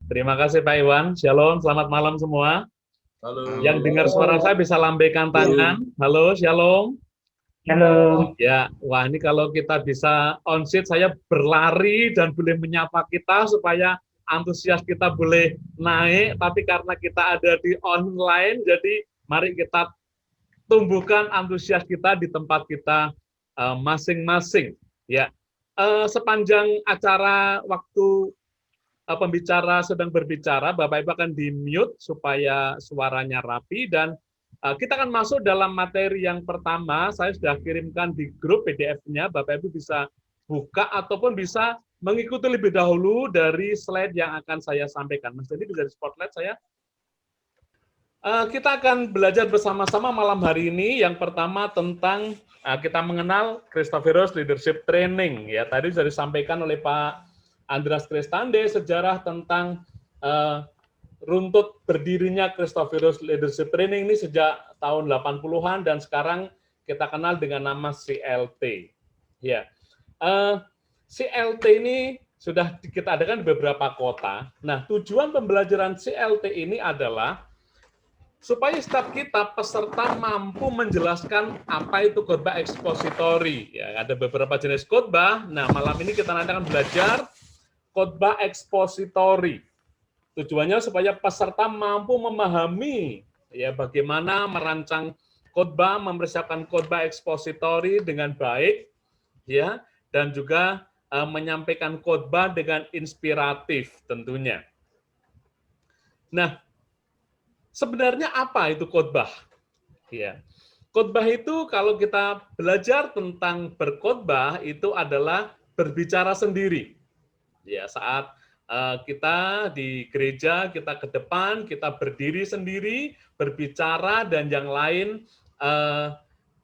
Terima kasih Pak Iwan. Shalom, selamat malam semua. Halo. Yang dengar suara saya bisa lambaikan tangan. Halo, shalom. Halo. Ya, wah ini kalau kita bisa on-sheet, saya berlari dan boleh menyapa kita supaya antusias kita boleh naik, tapi karena kita ada di online, jadi mari kita tumbuhkan antusias kita di tempat kita masing-masing. Ya, sepanjang acara waktu pembicara sedang berbicara, Bapak Ibu akan di-mute supaya suaranya rapi dan kita akan masuk dalam materi yang pertama. Saya sudah kirimkan di grup PDF-nya, Bapak Ibu bisa buka ataupun bisa mengikuti lebih dahulu dari slide yang akan saya sampaikan. Mas, jadi bisa di spotlight saya. Kita akan belajar bersama-sama malam hari ini. Yang pertama tentang kita mengenal Christophorus Leadership Training. Ya, tadi sudah disampaikan oleh Pak Andreas Kristande sejarah tentang runtut berdirinya Christophorus Leadership Training ini sejak tahun 80-an dan sekarang kita kenal dengan nama CLT. Ya, CLT ini sudah kita adakan di beberapa kota. Nah, tujuan pembelajaran CLT ini adalah supaya setiap kita peserta mampu menjelaskan apa itu khotbah ekspositori. Ya, ada beberapa jenis khotbah. Nah, malam ini kita nanti akan belajar khotbah ekspositori. Tujuannya supaya peserta mampu memahami ya bagaimana merancang khotbah, mempersiapkan khotbah ekspositori dengan baik, ya, dan juga menyampaikan khotbah dengan inspiratif tentunya. Nah, sebenarnya apa itu khotbah? Ya, khotbah itu kalau kita belajar tentang berkhotbah itu adalah berbicara sendiri. Ya, saat kita di gereja, kita ke depan, kita berdiri sendiri, berbicara dan yang lain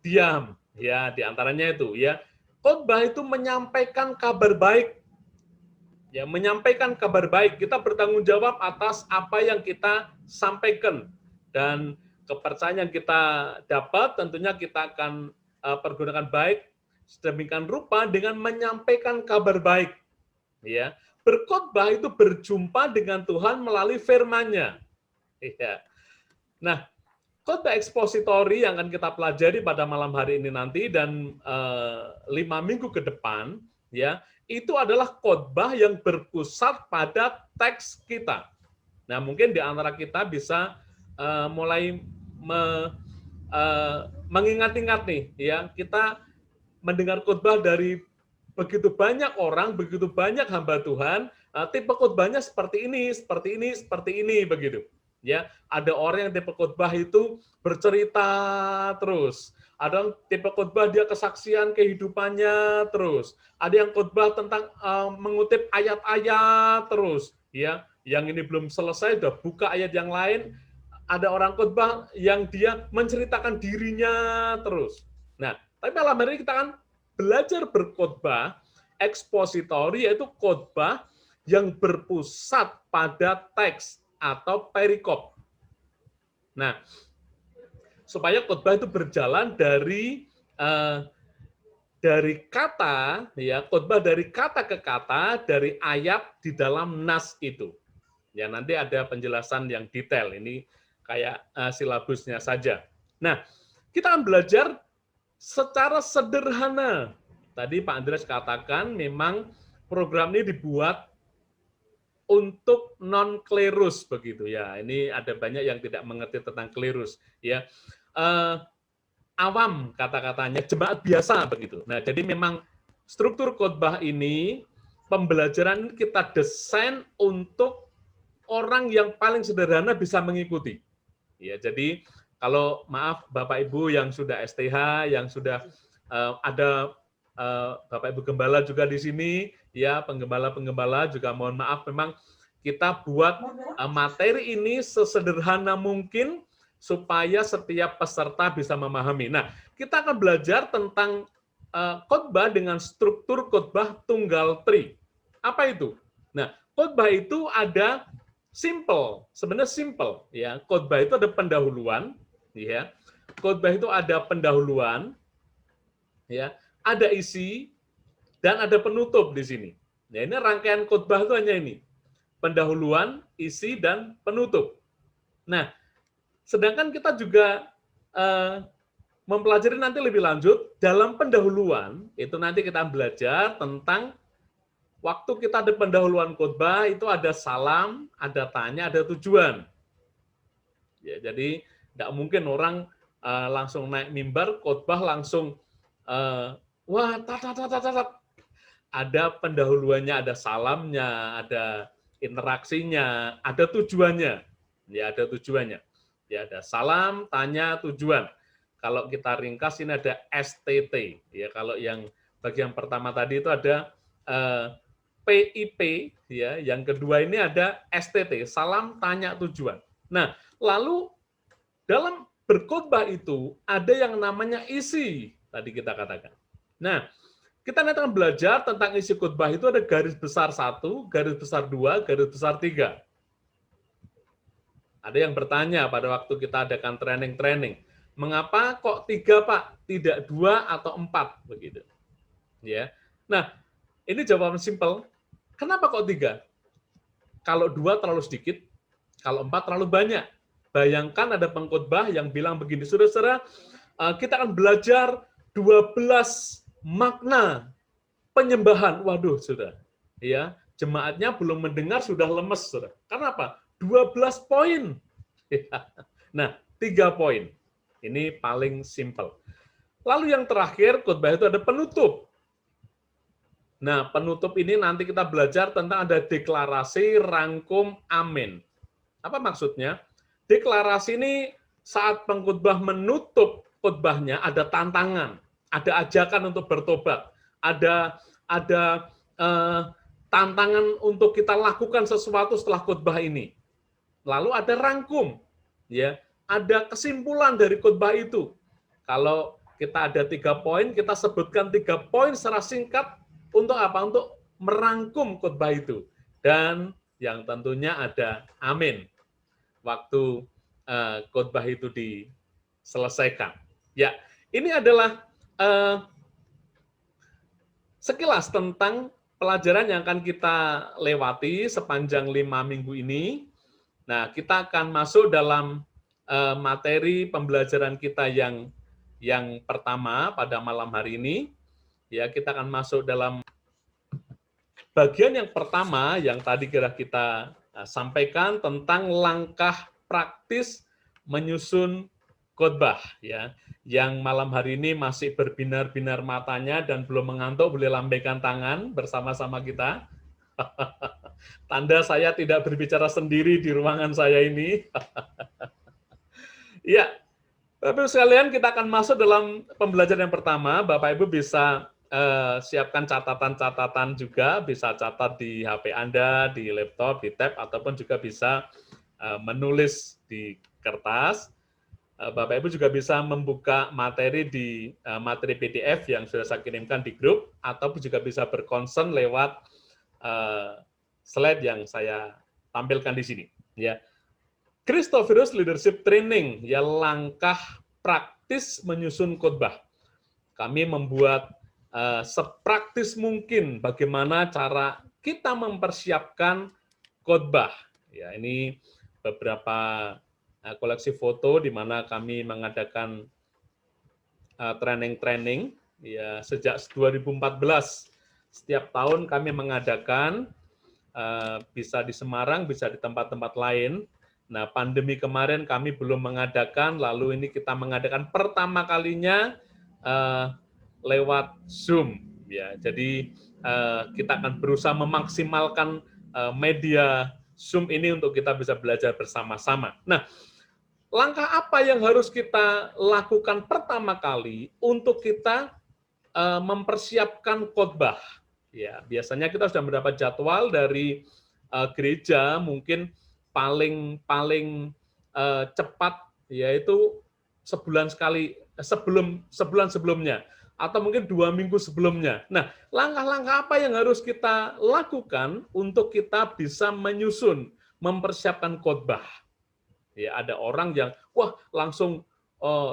diam. Ya, diantaranya itu ya. Khotbah itu menyampaikan kabar baik. Ya, menyampaikan kabar baik. Kita bertanggung jawab atas apa yang kita sampaikan dan kepercayaan yang kita dapat tentunya kita akan pergunakan baik sedemikian rupa dengan menyampaikan kabar baik. Ya, berkhotbah itu berjumpa dengan Tuhan melalui firman-Nya. Ya. Nah, khotbah ekspositori yang akan kita pelajari pada malam hari ini nanti dan 5 minggu ke depan, ya, itu adalah khotbah yang berpusat pada teks kita. Nah, mungkin di antara kita bisa mulai mengingat-ingat nih, ya, kita mendengar khotbah dari begitu banyak orang, begitu banyak hamba Tuhan, tipe khotbahnya seperti ini, seperti ini, seperti ini, begitu. Ya, ada orang yang tipe khotbah itu bercerita terus. Ada tipe khotbah dia kesaksian kehidupannya terus. Ada yang khotbah tentang mengutip ayat-ayat terus. Ya, yang ini belum selesai, udah buka ayat yang lain. Ada orang khotbah yang dia menceritakan dirinya terus. Nah, tapi malam hari ini kita akan belajar berkhotbah ekspositori, yaitu khotbah yang berpusat pada teks atau perikop. Nah, supaya khotbah itu berjalan dari kata, ya, khotbah dari kata ke kata, dari ayat di dalam nas itu. Ya, nanti ada penjelasan yang detail. Ini kayak silabusnya saja. Nah, kita akan belajar secara sederhana. Tadi Pak Andreas katakan memang program ini dibuat untuk non klerus begitu ya. Ini ada banyak yang tidak mengerti tentang klerus ya. Awam kata-katanya, jemaat biasa begitu. Nah, jadi memang struktur khotbah ini pembelajaran kita desain untuk orang yang paling sederhana bisa mengikuti. Ya, jadi kalau maaf Bapak Ibu yang sudah STH, yang sudah ada Bapak Ibu Gembala juga di sini, ya penggembala-penggembala juga mohon maaf, memang kita buat materi ini sesederhana mungkin supaya setiap peserta bisa memahami. Nah, kita akan belajar tentang khotbah dengan struktur khotbah tunggal tri. Apa itu? Nah, khotbah itu ada simple, sebenarnya simple ya. Khotbah itu ada pendahuluan, ya. Khotbah itu ada pendahuluan, ya, ada isi dan ada penutup di sini. Nah, ini rangkaian khotbah itu hanya ini. pendahuluan, isi, dan penutup. Nah, sedangkan kita juga mempelajari nanti lebih lanjut, dalam pendahuluan, itu nanti kita belajar tentang waktu kita ada pendahuluan khotbah, itu ada salam, ada tanya, ada tujuan. Ya, jadi tidak mungkin orang langsung naik mimbar, khotbah langsung, wah, ada pendahuluannya, ada salamnya, ada interaksinya, ada tujuannya. Ya, ada tujuannya. Ya, ada salam, tanya, tujuan. Kalau kita ringkas ini ada STT. Ya, kalau yang bagian pertama tadi itu ada PIP, ya. Yang kedua ini ada STT, salam, tanya, tujuan. Nah, lalu dalam berkhotbah itu ada yang namanya isi, tadi kita katakan. Nah, kita nanti akan belajar tentang isi khotbah itu ada garis besar 1, garis besar 2, garis besar 3. Ada yang bertanya pada waktu kita adakan training-training, mengapa kok 3 Pak, tidak 2 atau 4 begitu. Ya. Nah, ini jawaban simpel. Kenapa kok 3? Kalau 2 terlalu sedikit, kalau 4 terlalu banyak. Bayangkan ada pengkhotbah yang bilang begini, saudara-saudara, kita akan belajar 12 makna penyembahan. Waduh, sudah. Ya, jemaatnya belum mendengar sudah lemes, saudara. Karena apa? 12 poin. Nah, 3 poin. Ini paling simpel. Lalu yang terakhir, khotbah itu ada penutup. Nah, penutup ini nanti kita belajar tentang ada deklarasi, rangkum, amin. Apa maksudnya? Deklarasi ini saat pengkhotbah menutup khotbahnya ada tantangan, ada ajakan untuk bertobat, ada tantangan untuk kita lakukan sesuatu setelah khotbah ini. Lalu ada rangkum, ya, ada kesimpulan dari khotbah itu. Kalau kita ada 3 poin, kita sebutkan 3 poin secara singkat untuk apa? Untuk merangkum khotbah itu. Dan yang tentunya ada amin waktu khotbah itu diselesaikan. Ya, ini adalah sekilas tentang pelajaran yang akan kita lewati sepanjang 5 minggu ini. Nah, kita akan masuk dalam materi pembelajaran kita yang pertama pada malam hari ini. Ya, kita akan masuk dalam bagian yang pertama yang tadi kita sampaikan tentang langkah praktis menyusun khotbah, ya. Yang malam hari ini masih berbinar-binar matanya dan belum mengantuk boleh lambaikan tangan bersama-sama kita. Tanda saya tidak berbicara sendiri di ruangan saya ini. Ya, Bapak sekalian, kita akan masuk dalam pembelajaran yang pertama. Bapak Ibu bisa siapkan catatan-catatan juga, bisa catat di HP Anda, di laptop, di tab, ataupun juga bisa menulis di kertas. Bapak Ibu juga bisa membuka materi di materi PDF yang sudah saya kirimkan di grup, ataupun juga bisa berkonsen lewat slide yang saya tampilkan di sini. Ya, Christophorus Leadership Training, ya, langkah praktis menyusun khotbah. Kami membuat sepraktis mungkin bagaimana cara kita mempersiapkan khotbah. Ya, ini beberapa koleksi foto di mana kami mengadakan training-training ya sejak 2014. Setiap tahun kami mengadakan, bisa di Semarang, bisa di tempat-tempat lain. Nah, pandemi kemarin kami belum mengadakan, lalu ini kita mengadakan pertama kalinya lewat Zoom, ya. Jadi kita akan berusaha memaksimalkan media Zoom ini untuk kita bisa belajar bersama-sama. Nah, langkah apa yang harus kita lakukan pertama kali untuk kita mempersiapkan khotbah? Ya, biasanya kita sudah mendapat jadwal dari gereja, mungkin paling cepat yaitu sebulan sekali, sebulan sebelumnya, atau mungkin 2 minggu sebelumnya. Nah, langkah-langkah apa yang harus kita lakukan untuk kita bisa menyusun, mempersiapkan khotbah? Ya, ada orang yang langsung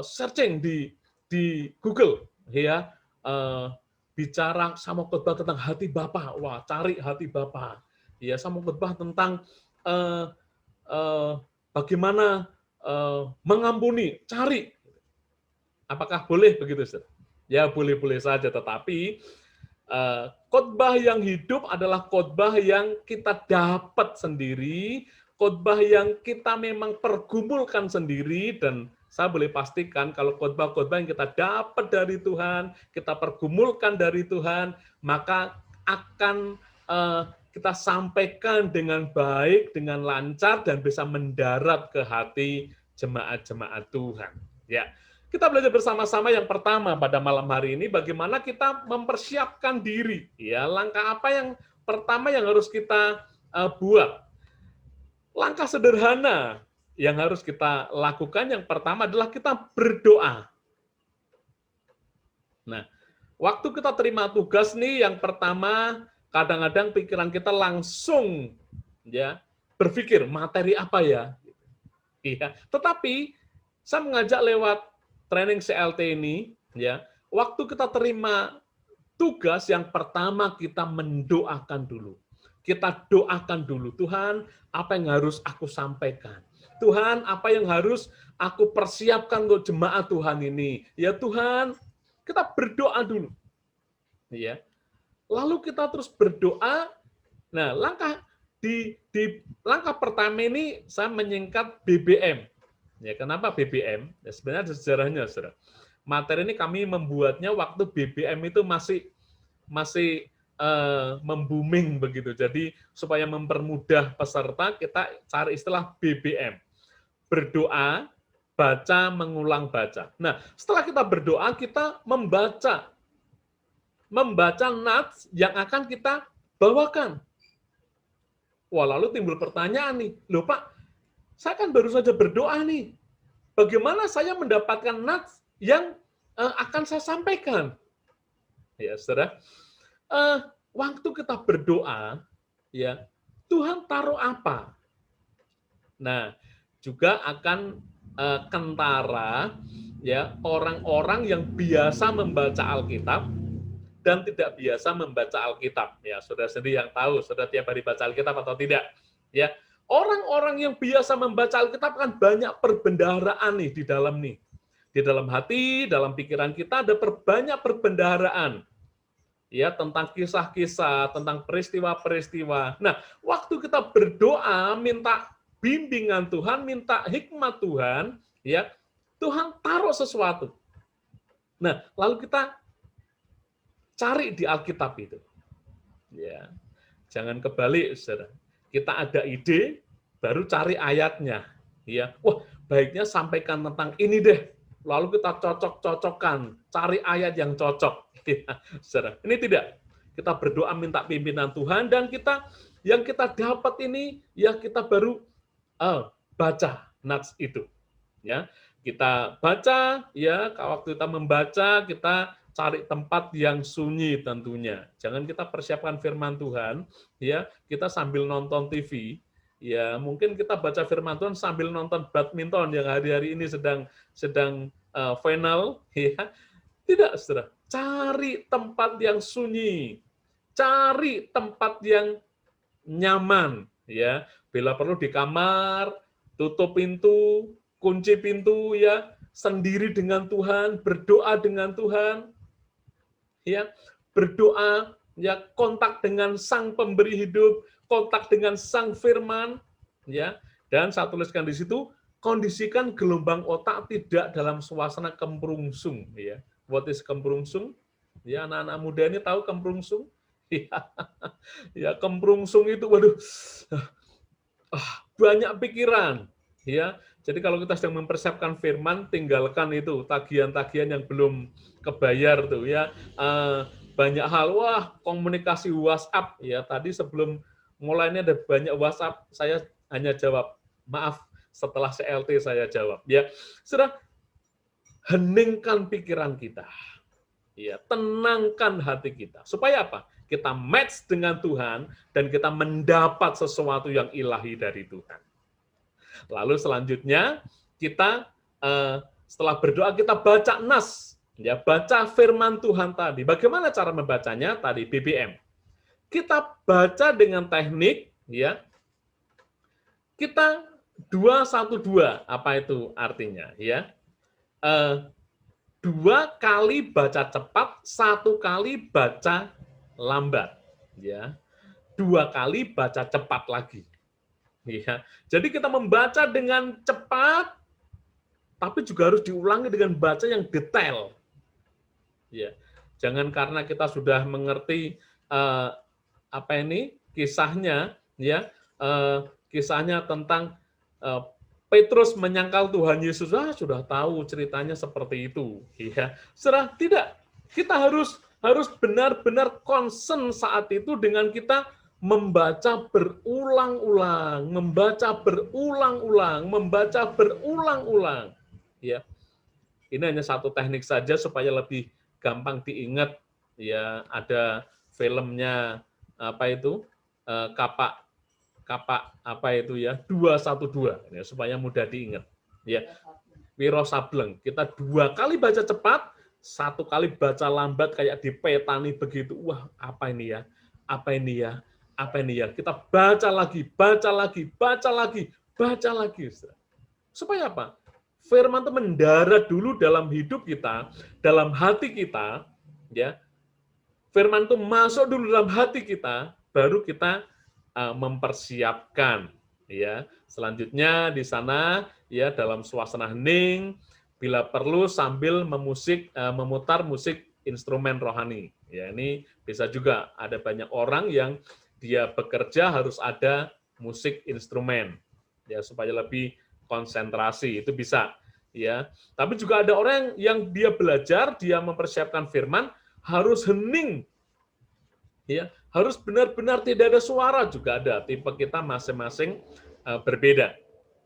searching di Google, ya, bicara sama khotbah tentang hati Bapa. Wah, cari hati Bapa. Ya, saya mau khotbah tentang bagaimana mengampuni, cari. Apakah boleh begitu, Ustaz? Ya, boleh-boleh saja, tetapi khotbah yang hidup adalah khotbah yang kita dapat sendiri, khotbah yang kita memang pergumulkan sendiri, dan saya boleh pastikan kalau khotbah-khotbah yang kita dapat dari Tuhan, kita pergumulkan dari Tuhan, maka akan kita sampaikan dengan baik, dengan lancar, dan bisa mendarat ke hati jemaat-jemaat Tuhan. Ya, kita belajar bersama-sama yang pertama pada malam hari ini, bagaimana kita mempersiapkan diri. Ya, langkah apa yang pertama yang harus kita buat? Langkah sederhana yang harus kita lakukan yang pertama adalah kita berdoa. Nah, waktu kita terima tugas nih, yang pertama kadang-kadang pikiran kita langsung ya berpikir materi apa ya. Iya, tetapi saya mengajak lewat training CLT ini, ya, waktu kita terima tugas yang pertama kita mendoakan dulu. Kita doakan dulu, Tuhan, apa yang harus aku sampaikan? Tuhan, apa yang harus aku persiapkan untuk jemaat Tuhan ini? Ya Tuhan, kita berdoa dulu. Ya. Lalu kita terus berdoa. Nah, langkah di langkah pertama ini saya menyingkat BBM. Ya, kenapa BBM? Ya, sebenarnya ada sejarahnya, Saudara. Materi ini kami membuatnya waktu BBM itu masih membooming begitu. Jadi supaya mempermudah peserta, kita cari istilah BBM. Berdoa, baca, mengulang baca. Nah, setelah kita berdoa, kita membaca nats yang akan kita bawakan. Wah, lalu timbul pertanyaan nih, loh Pak, saya kan baru saja berdoa nih. Bagaimana saya mendapatkan nats yang akan saya sampaikan? Ya, Saudara. Waktu kita berdoa, ya, Tuhan taruh apa? Nah, juga akan kentara ya orang-orang yang biasa membaca Alkitab dan tidak biasa membaca Alkitab. Ya, saudara sendiri yang tahu, saudara tiap hari baca Alkitab atau tidak. Ya, orang-orang yang biasa membaca Alkitab kan banyak perbendaharaan nih di dalam nih. Di dalam hati, dalam pikiran kita ada banyak perbendaharaan. Ya, tentang kisah-kisah, tentang peristiwa-peristiwa. Nah, waktu kita berdoa, minta bimbingan Tuhan, minta hikmat Tuhan, ya, Tuhan taruh sesuatu. Nah, lalu kita cari di Alkitab itu. Ya, jangan kebalik, Saudara. Kita ada ide, baru cari ayatnya. Ya, wah, baiknya sampaikan tentang ini deh. Lalu kita cocok-cocokkan, cari ayat yang cocok. Ya, Saudara. Ini tidak. Kita berdoa minta pimpinan Tuhan, dan yang kita dapat ini, ya kita baru baca nats itu. Ya, kita baca, ya, waktu kita membaca, kita cari tempat yang sunyi tentunya. Jangan kita persiapkan firman Tuhan, ya, kita sambil nonton TV, ya, mungkin kita baca firman Tuhan sambil nonton badminton yang hari-hari ini sedang final, ya. Tidak, Saudara. Cari tempat yang sunyi. Cari tempat yang nyaman, ya. Bila perlu di kamar, tutup pintu, kunci pintu, ya, sendiri dengan Tuhan, berdoa dengan Tuhan, ya, berdoa, ya, kontak dengan Sang Pemberi hidup, kontak dengan Sang Firman, ya, dan saya tuliskan di situ, kondisikan gelombang otak tidak dalam suasana kemrungsung, ya. What is kemrungsung? Ya, anak-anak muda ini tahu kemrungsung? Ya, kemrungsung itu, waduh, banyak pikiran, ya. Jadi kalau kita sedang mempersiapkan firman, tinggalkan itu tagihan-tagihan yang belum kebayar tuh, ya. Banyak hal, wah, komunikasi WhatsApp, ya. Tadi sebelum mulai ini ada banyak WhatsApp, saya hanya jawab, maaf, setelah CLT saya jawab, ya. Sudah, heningkan pikiran kita, ya, tenangkan hati kita. Supaya apa? Kita match dengan Tuhan dan kita mendapat sesuatu yang ilahi dari Tuhan. Lalu selanjutnya kita setelah berdoa kita baca nas, ya, baca firman Tuhan tadi. Bagaimana cara membacanya? Tadi BBM. kita baca dengan teknik, ya, kita 2-1-2, apa itu artinya? Ya, 2 kali baca cepat, 1 kali baca lambat, ya, 2 kali baca cepat lagi, ya. Jadi kita membaca dengan cepat, tapi juga harus diulangi dengan baca yang detail, ya. Jangan karena kita sudah mengerti apa ini kisahnya, ya, kisahnya tentang Petrus menyangkal Tuhan Yesus, sudah tahu ceritanya seperti itu, ya. Tidak, kita harus benar-benar concern saat itu dengan kita membaca berulang-ulang, ya. Ini hanya satu teknik saja supaya lebih gampang diingat, ya. Ada filmnya apa itu, kapak apa itu ya, 2-1-2, ya, supaya mudah diingat, ya. Wiro Sableng, kita 2 kali baca cepat, 1 kali baca lambat kayak dipetani begitu. Wah, apa ini ya, kita baca lagi, supaya apa? Firman itu mendarat dulu dalam hidup kita, dalam hati kita, ya. Firman itu masuk dulu dalam hati kita, baru kita mempersiapkan, ya. Selanjutnya di sana, ya, dalam suasana hening, bila perlu sambil memutar musik instrumen rohani. Ya, ini bisa juga ada banyak orang yang dia bekerja harus ada musik instrumen, ya, supaya lebih konsentrasi, itu bisa, ya. Tapi juga ada orang yang dia belajar, dia mempersiapkan firman harus hening, ya, harus benar-benar tidak ada suara, juga ada. Tipe kita masing-masing berbeda,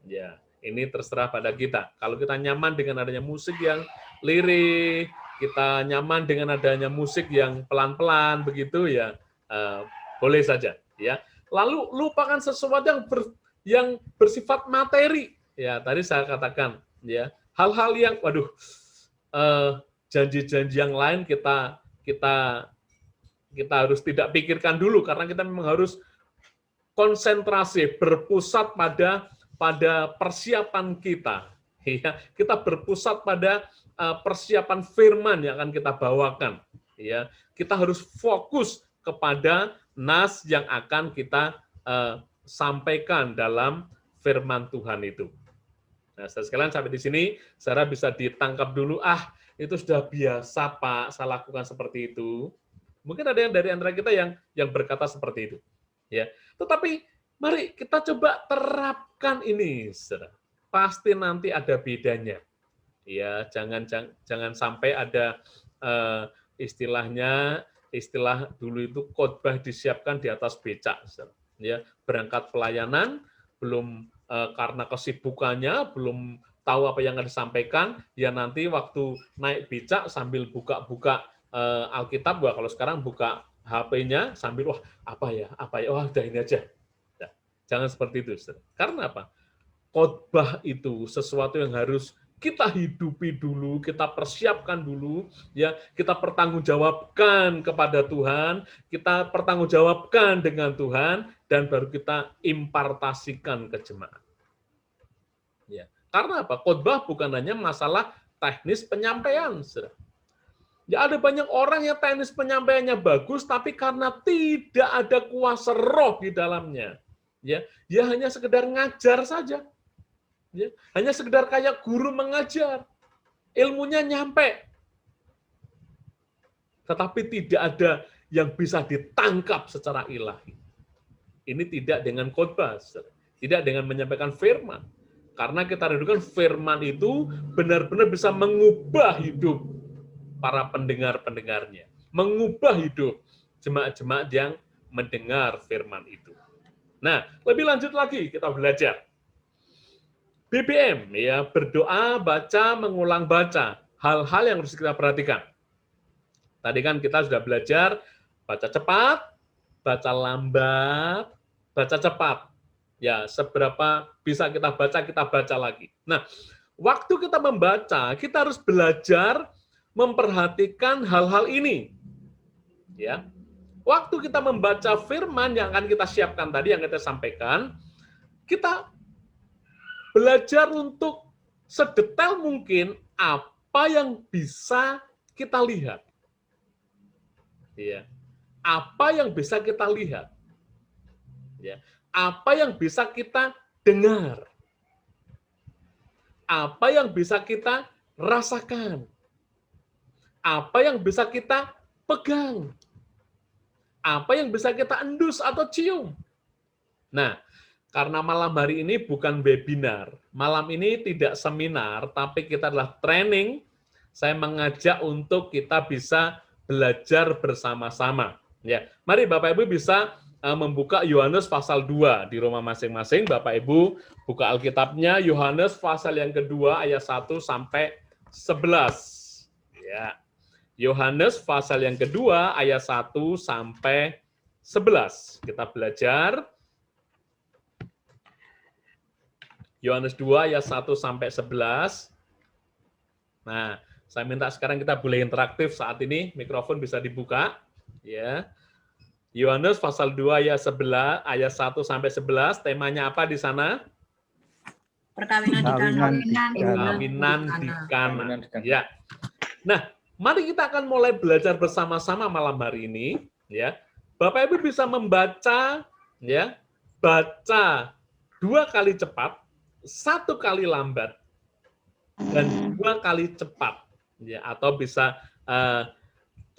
ya. Ini terserah pada kita. Kalau kita nyaman dengan adanya musik yang lirik, kita nyaman dengan adanya musik yang pelan-pelan begitu, ya, boleh saja, ya. Lalu lupakan sesuatu yang bersifat materi. Ya, tadi saya katakan, ya, hal-hal yang, waduh, janji-janji yang lain kita harus tidak pikirkan dulu, karena kita memang harus konsentrasi, berpusat pada persiapan kita. Ya, kita berpusat pada persiapan firman yang akan kita bawakan. Ya, kita harus fokus kepada nas yang akan kita sampaikan dalam firman Tuhan itu. Nah, sekalian sampai di sini, Sarah bisa ditangkap dulu. Itu sudah biasa, Pak, saya lakukan seperti itu. Mungkin ada yang dari antara kita yang berkata seperti itu, ya. Tetapi mari kita coba terapkan ini, Saudara. Pasti nanti ada bedanya, ya. Jangan sampai ada istilah dulu itu khotbah disiapkan di atas becak, Saudara. Ya, berangkat pelayanan belum karena kesibukannya belum tahu apa yang akan disampaikan, ya nanti waktu naik becak sambil buka-buka Alkitab, kalau sekarang buka HP-nya sambil apa ya, udah ini aja. Nah, jangan seperti itu. Karena apa? Khotbah itu sesuatu yang harus kita hidupi dulu, kita persiapkan dulu, ya, kita pertanggungjawabkan kepada Tuhan, kita pertanggungjawabkan dengan Tuhan, dan baru kita impartasikan ke jemaat. Ya, karena apa? Khotbah bukan hanya masalah teknis penyampaian, Saudara. Ya, ada banyak orang yang teknis penyampaiannya bagus, tapi karena tidak ada kuasa roh di dalamnya, ya, dia hanya sekedar ngajar saja, ya, hanya sekedar kayak guru mengajar, ilmunya nyampe, tetapi tidak ada yang bisa ditangkap secara ilahi. Ini tidak dengan khotbah, tidak dengan menyampaikan firman, karena kita rindukan firman itu benar-benar bisa mengubah hidup para pendengar-pendengarnya, mengubah hidup jemaat-jemaat yang mendengar firman itu. Nah, lebih lanjut lagi kita belajar. BBM, ya, berdoa, baca, mengulang baca. Hal-hal yang harus kita perhatikan. Tadi kan kita sudah belajar baca cepat, baca lambat, baca cepat. Ya, seberapa bisa kita baca lagi. Nah, waktu kita membaca, kita harus belajar memperhatikan hal-hal ini. Ya. Waktu kita membaca firman yang akan kita siapkan tadi, yang kita sampaikan, kita belajar untuk sedetail mungkin apa yang bisa kita lihat. Ya. Apa yang bisa kita lihat. Ya. Apa yang bisa kita dengar. Apa yang bisa kita rasakan. Apa yang bisa kita pegang. Apa yang bisa kita endus atau cium. Nah, karena malam hari ini bukan webinar, malam ini tidak seminar, tapi kita adalah training, saya mengajak untuk kita bisa belajar bersama-sama. Ya, mari Bapak Ibu bisa membuka Yohanes pasal 2 di rumah masing-masing. Bapak Ibu buka Alkitabnya, Yohanes pasal yang kedua ayat 1 sampai 11. Ya. Yohanes pasal yang kedua ayat 1 sampai 11. Kita belajar Yohanes 2 ayat 1 sampai 11. Nah, saya minta sekarang kita boleh interaktif saat ini, mikrofon bisa dibuka, ya. Yohanes pasal 2 ayat 11 ayat 1 sampai 11, temanya apa di sana? Perkawinan di Kana. Ya. Nah, mari kita akan mulai belajar bersama-sama malam hari ini, ya. Bapak Ibu bisa membaca, ya, baca 2 kali cepat, 1 kali lambat, dan 2 kali cepat, ya. Atau bisa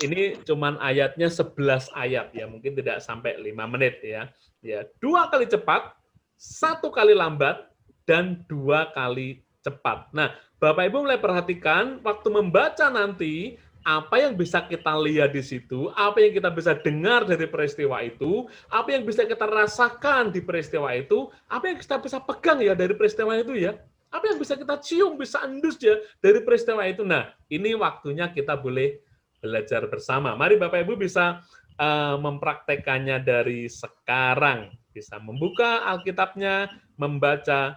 ini cuman ayatnya 11 ayat, ya, mungkin tidak sampai 5 menit, ya. Ya, 2 kali cepat, 1 kali lambat, dan 2 kali cepat. Nah, Bapak Ibu mulai perhatikan waktu membaca nanti apa yang bisa kita lihat di situ, apa yang kita bisa dengar dari peristiwa itu, apa yang bisa kita rasakan di peristiwa itu, apa yang kita bisa pegang ya dari peristiwa itu ya, apa yang bisa kita cium, bisa endus ya dari peristiwa itu. Nah, ini waktunya kita boleh belajar bersama. Mari Bapak Ibu bisa mempraktekannya dari sekarang. Bisa membuka Alkitabnya, membaca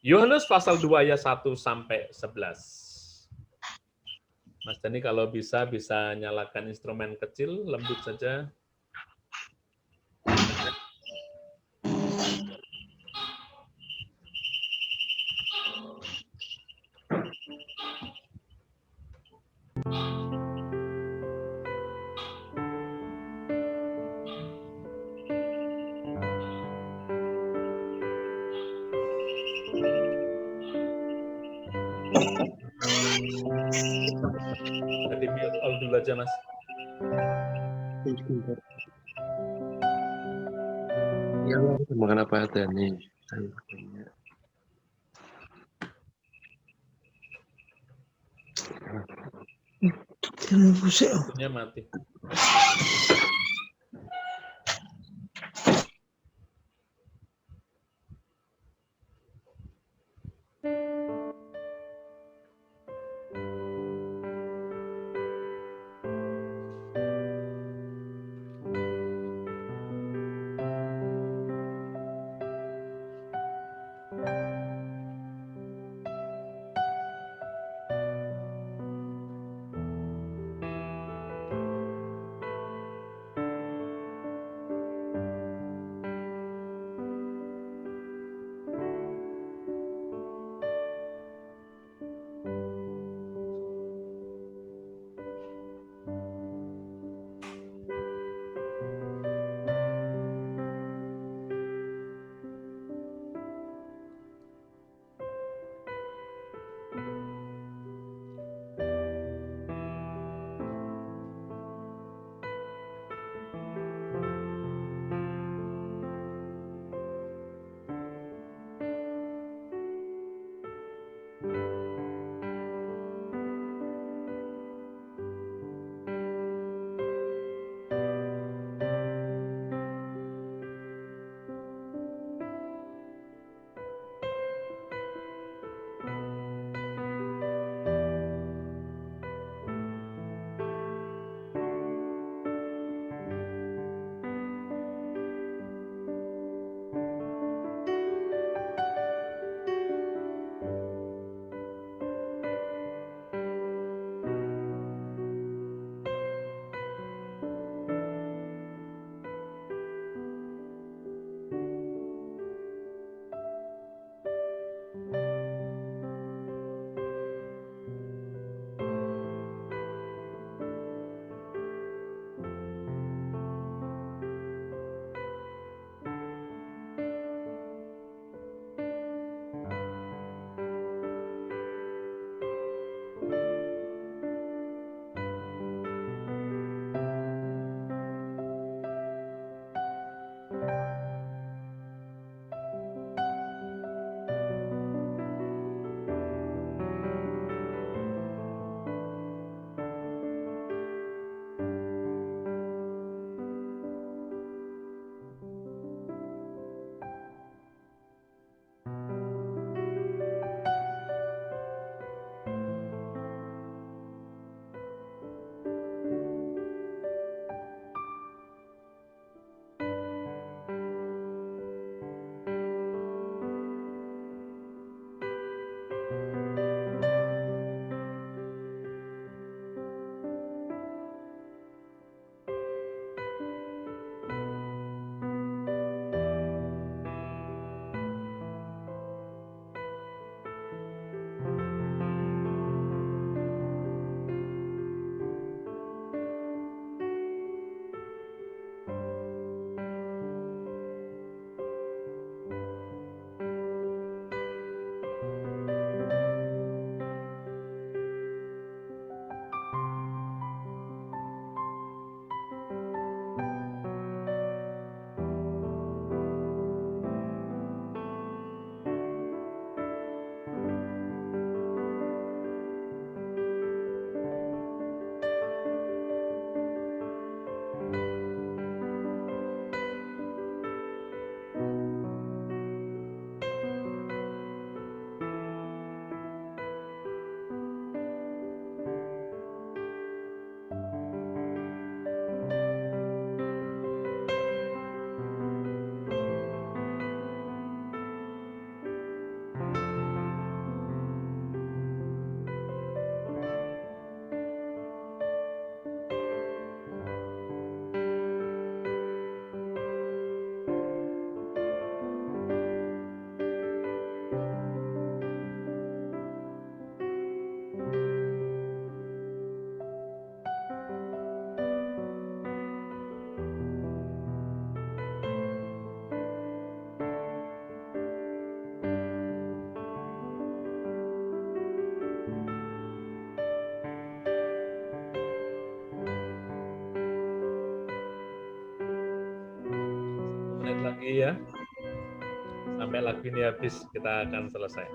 Yohanes pasal 2 ayat 1 sampai 11. Mas Dani kalau bisa nyalakan instrumen kecil, lembut saja. Tadi mute all dulu aja, Mas. Ya, makan apa ada nih? Lampunya mati. ini ya. Sampai lagu ini habis kita akan selesai.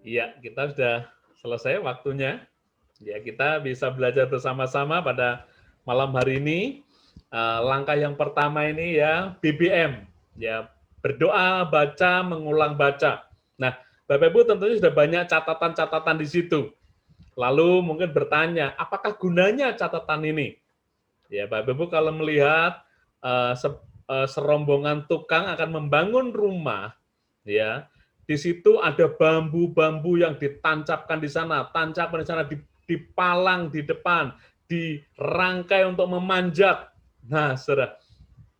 Iya, kita sudah selesai waktunya. Ya, kita bisa belajar bersama-sama pada malam hari ini. Langkah yang pertama ini ya BBM, ya berdoa, baca, mengulang baca. Nah, Bapak Ibu tentunya sudah banyak catatan-catatan di situ. Lalu mungkin bertanya, apakah gunanya catatan ini? Ya, Bapak Ibu kalau melihat serombongan tukang akan membangun rumah, ya. Di situ ada bambu-bambu yang ditancapkan di sana, tancapkan di sana, dipalang di depan, dirangkai untuk memanjat. Nah, saudara,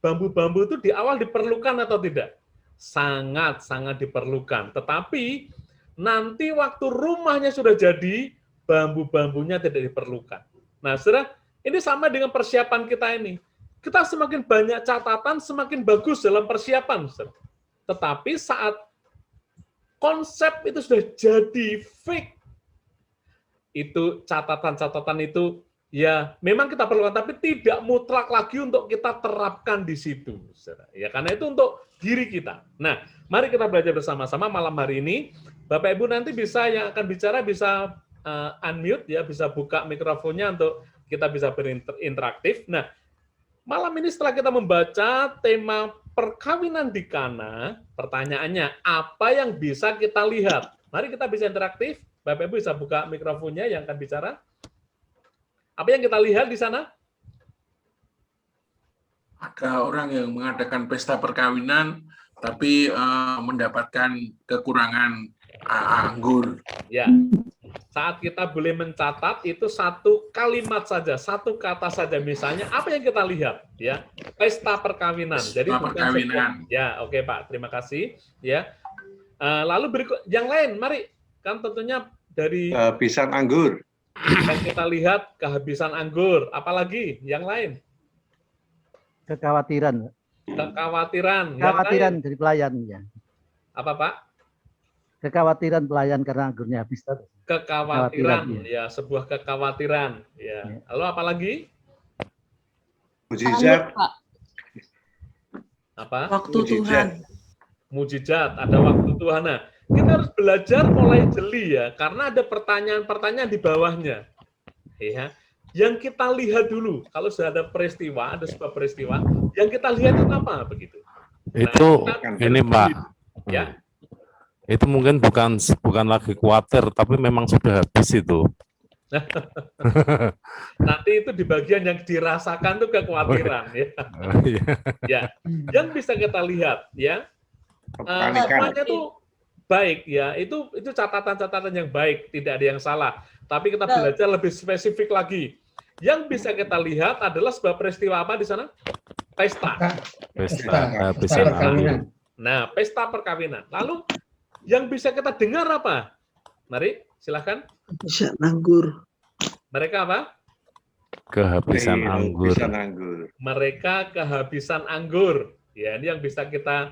bambu-bambu itu di awal diperlukan atau tidak? Sangat-sangat diperlukan. Tetapi nanti waktu rumahnya sudah jadi, bambu-bambunya tidak diperlukan. Nah, saudara, ini sama dengan persiapan kita ini. Kita semakin banyak catatan, semakin bagus dalam persiapan, saudara. Tetapi saat konsep itu sudah jadi fix, itu catatan-catatan itu ya memang kita perlukan, tapi tidak mutlak lagi untuk kita terapkan di situ. Ya, karena itu untuk diri kita. Nah, mari kita belajar bersama-sama malam hari ini. Bapak Ibu nanti bisa yang akan bicara bisa unmute ya, bisa buka mikrofonnya untuk kita bisa berinteraktif. Nah, malam ini setelah kita membaca tema perkawinan di Kana, pertanyaannya, apa yang bisa kita lihat? Mari kita bisa interaktif. Bapak Ibu bisa buka mikrofonnya yang akan bicara. Apa yang kita lihat di sana? Ada orang yang mengadakan pesta perkawinan, tapi mendapatkan kekurangan anggur. Ya, saat kita boleh mencatat itu satu kalimat saja, satu kata saja. Misalnya apa yang kita lihat, ya, pesta perkawinan. Jadi perkawinan. Ya, oke Pak, terima kasih. Ya, lalu berikut yang lain, mari kan tentunya dari kehabisan anggur. Yang kita lihat kehabisan anggur, apalagi yang lain? Kekhawatiran. Kekhawatiran dari pelayan ya. Apa Pak? Kekhawatiran pelayan karena anggurnya habis tadi. Kekhawatiran ya, sebuah kekhawatiran ya. Lalu apalagi? Mujizat. Apa? Waktu Tuhan. Mujizat, ada waktu Tuhan. Nah, kita harus belajar mulai jeli ya, karena ada pertanyaan-pertanyaan di bawahnya. Ya. Yang kita lihat dulu, kalau sudah ada peristiwa, ada sebuah peristiwa, yang kita lihat itu apa begitu? Itu ini Pak. Ya. Itu mungkin bukan lagi khawatir, tapi memang sudah habis itu. Nanti itu di bagian yang dirasakan tuh kekhawatiran ya. Ya, yang bisa kita lihat ya. Semuanya tuh baik ya, itu catatan-catatan yang baik, tidak ada yang salah. Tapi kita belajar lebih spesifik lagi. Yang bisa kita lihat adalah sebuah peristiwa apa di sana? Pesta. Perkawinan. Nah, pesta perkawinan. Lalu yang bisa kita dengar apa? Mari, silahkan. Bisa anggur. Mereka apa? Kehabisan anggur. Mereka kehabisan anggur. Ya, ini yang bisa kita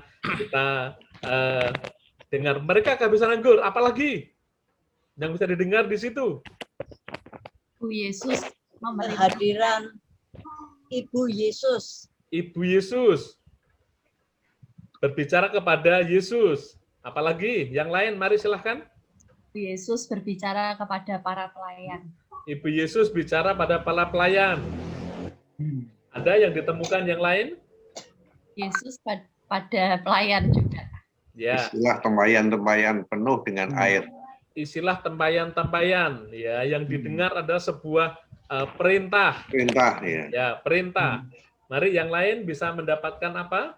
dengar. Mereka kehabisan anggur. Apalagi yang bisa didengar di situ? Ibu Yesus memberi Kehadiran Ibu Yesus. Ibu Yesus. Berbicara kepada Yesus. Apalagi yang lain, mari silahkan. Ibu Yesus berbicara kepada para pelayan. Ibu Yesus bicara pada para pelayan. Ada yang ditemukan yang lain? Yesus pada pelayan juga. Ya, Istilah tempayan-tempayan penuh dengan air. istilah tempayan-tempayan. Ya, yang didengar adalah sebuah perintah. Perintah ya. Ya, perintah. Mari yang lain bisa mendapatkan apa?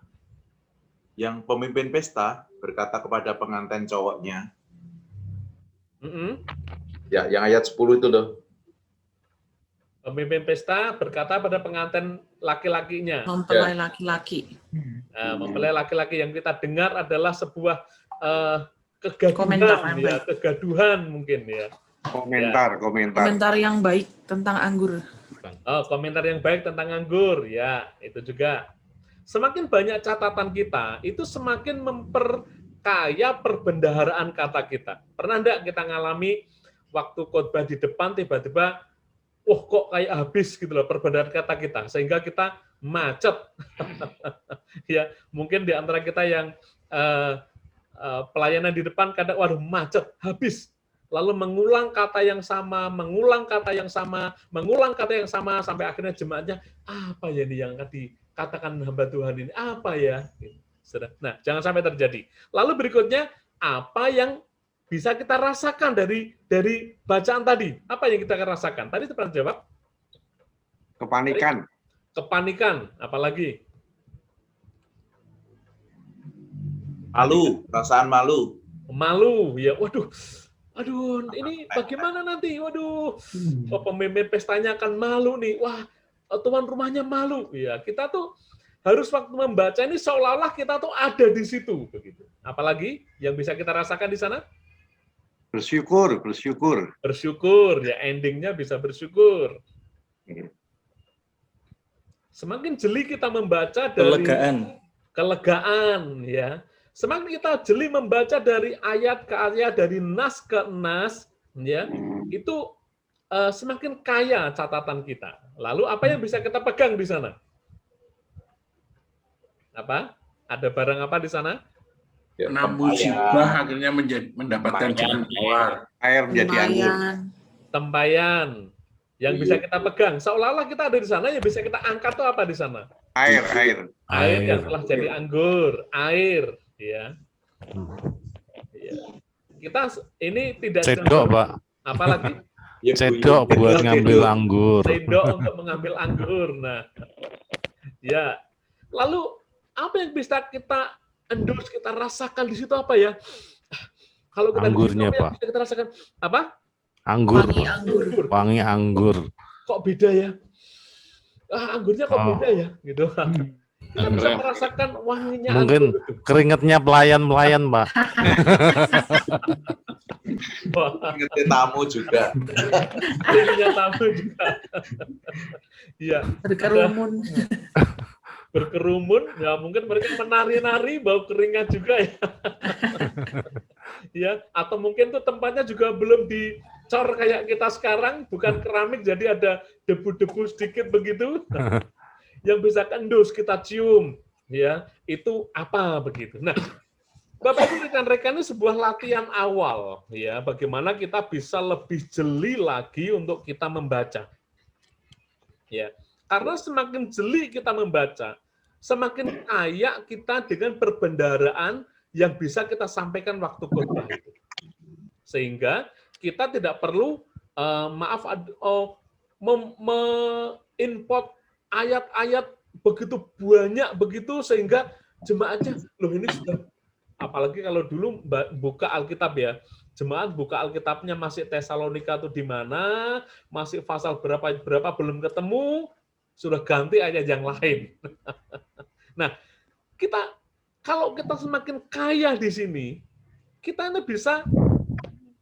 Yang pemimpin pesta berkata kepada pengantin cowoknya. Ya, yang ayat 10 itu loh. Pemimpin pesta berkata pada pengantin laki-lakinya. Mempelai laki-laki. Nah, mempelai laki-laki yang kita dengar adalah sebuah kegaduhan, Komentar yang ya, baik. kegaduhan mungkin ya. Komentar. Komentar yang baik tentang anggur. Oh, komentar yang baik tentang anggur, ya itu juga. Semakin banyak catatan kita, itu semakin memperkaya perbendaharaan kata kita. Pernah enggak kita ngalami waktu khotbah di depan tiba-tiba, wah kok kayak habis gitu loh perbendaharaan kata kita, sehingga kita macet. Ya, mungkin di antara kita yang pelayanan di depan kadang waduh macet, habis. Lalu mengulang kata yang sama, mengulang kata yang sama, mengulang kata yang sama, sampai akhirnya jemaatnya, apa ya ini yang dikatakan hamba Tuhan ini, apa ya? Nah, jangan sampai terjadi. Lalu berikutnya, apa yang bisa kita rasakan dari bacaan tadi? Apa yang kita akan rasakan? Tadi pernah jawab? Kepanikan. Kepanikan, apalagi? Malu, perasaan malu. Malu, ya waduh. Aduh, ini bagaimana nanti? Waduh, pemimpin pestanya akan malu nih. Wah, tuan rumahnya malu. Ya, kita tuh harus waktu membaca ini seolah-olah kita tuh ada di situ, begitu. Apalagi yang bisa kita rasakan di sana? Bersyukur. Bersyukur, ya endingnya bisa bersyukur. Semakin jeli kita membaca dari kelegaan, ya. Semakin kita jeli membaca dari ayat ke ayat, dari nas ke nas, ya, itu semakin kaya catatan kita. Lalu apa yang bisa kita pegang di sana? Apa? Ada barang apa di sana? Ya, musibah akhirnya mendapatkan jalan keluar. Air menjadi anggur. Tempayan. Yang bisa kita pegang. Seolah-olah kita ada di sana, yang bisa kita angkat tuh apa di sana? Air. Air yang telah jadi anggur. Air. Ya. Kita ini tidak Cedok, Pak. Apalagi Cedok buat ngambil anggur. Cedok untuk mengambil anggur. Nah, ya. Lalu apa yang bisa kita endorse, kita rasakan di situ apa ya? Kalau kita Anggurnya, di situ, apa yang Pak. bisa kita rasakan? Apa? Anggur. Wangi anggur. Kok beda ya? Anggurnya kok beda ya? Gitu. Kita bisa merasakan wanginya. Mungkin anggur. keringatnya pelayan-pelayan, Pak. Keringatnya tamu juga. Keringatnya tamu juga. Iya. Berkerumun, ya mungkin mereka menari-nari, bau keringat juga ya. Ya, atau mungkin tuh tempatnya juga belum dicor kayak kita sekarang, bukan keramik, jadi ada debu-debu sedikit begitu. Yang bisa endus kita cium, ya itu apa begitu. Nah, Bapak Ibu rekan-rekan, ini sebuah latihan awal, ya bagaimana kita bisa lebih jeli lagi untuk kita membaca. Ya, karena semakin jeli kita membaca, semakin kaya kita dengan perbendaharaan yang bisa kita sampaikan waktu khotbah itu. Sehingga kita tidak perlu mengimport ayat-ayat begitu banyak begitu sehingga jemaatnya loh ini sudah, apalagi kalau dulu buka Alkitab ya, jemaat buka Alkitabnya masih Tesalonika itu di mana, masih pasal berapa belum ketemu, sudah ganti ayat yang lain. Nah, kalau kita semakin kaya di sini, kita ini bisa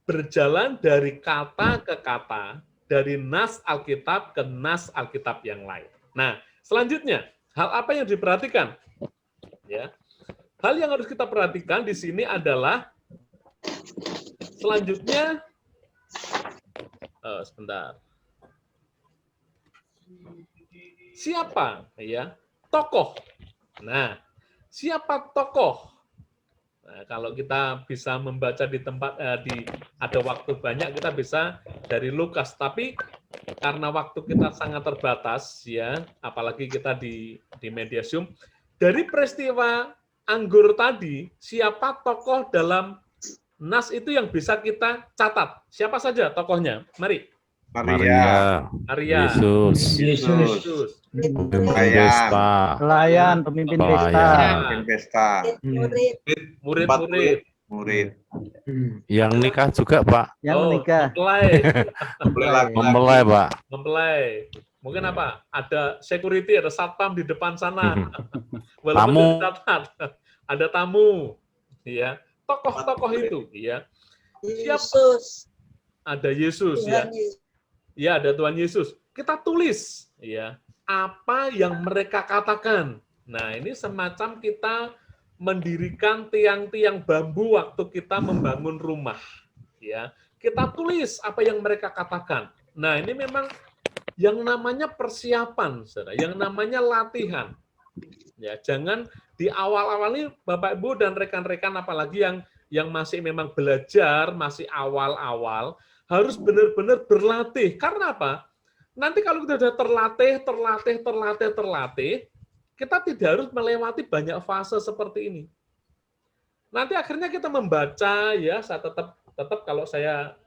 berjalan dari kata ke kata, dari nas Alkitab ke nas Alkitab yang lain. Nah, selanjutnya, hal apa yang diperhatikan? Ya, hal yang harus kita perhatikan di sini adalah selanjutnya, sebentar. Siapa? Ya, tokoh. Nah, siapa tokoh? Nah, kalau kita bisa membaca di tempat ada waktu banyak, kita bisa dari Lukas. Tapi karena waktu kita sangat terbatas, ya, apalagi kita di media Zoom, dari peristiwa anggur tadi, siapa tokoh dalam nas itu yang bisa kita catat? Siapa saja tokohnya? Mari. Maria, Maria. Yesus, Yesus. pemimpin Pelayan. pesta, Pelayan, pemimpin pesta. pemimpin pesta, Murid-murid. murid, yang nikah juga Pak, Yang menikah. mempelai Pak. Mempelai. Mungkin apa? Ada security, ada satpam di depan sana. Walaupun Tamu. dicatat. Ada tamu. Ya. Tokoh-tokoh itu. Ya. Yesus. Ada Yesus. Ya. Ya, ada Tuhan Yesus. Kita tulis. Ya. Apa yang mereka katakan. Nah, ini semacam kita mendirikan tiang-tiang bambu waktu kita membangun rumah. Ya. Kita tulis apa yang mereka katakan. Nah, ini memang yang namanya persiapan, saudara, yang namanya latihan. Ya, jangan di awal-awal ini Bapak Ibu dan rekan-rekan apalagi yang masih memang belajar, masih awal-awal, harus benar-benar berlatih. Karena apa? Nanti kalau kita sudah terlatih, kita tidak harus melewati banyak fase seperti ini. Nanti akhirnya kita membaca, ya, saya tetap kalau saya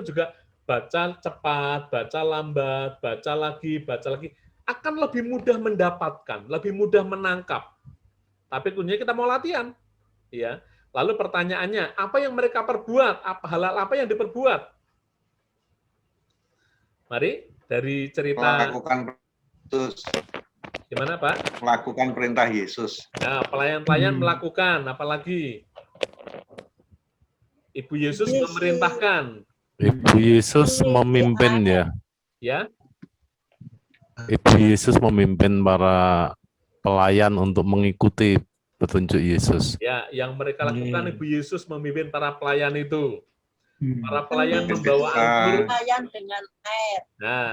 juga baca cepat, baca lambat, baca lagi, akan lebih mudah mendapatkan, lebih mudah menangkap. Tapi kuncinya kita mau latihan, ya. Lalu pertanyaannya, apa yang mereka perbuat? Hal apa yang diperbuat? Mari dari cerita. melakukan Yesus, Gimana Pak? melakukan perintah Yesus, Nah, pelayan-pelayan melakukan, apalagi Ibu Yesus memerintahkan, Ibu Yesus memimpin ya. ya. Ibu Yesus memimpin para pelayan untuk mengikuti petunjuk Yesus. Ya, yang mereka lakukan Ibu Yesus memimpin para pelayan itu. Para pelayan membawa anggur. Tempayan dengan air. Nah,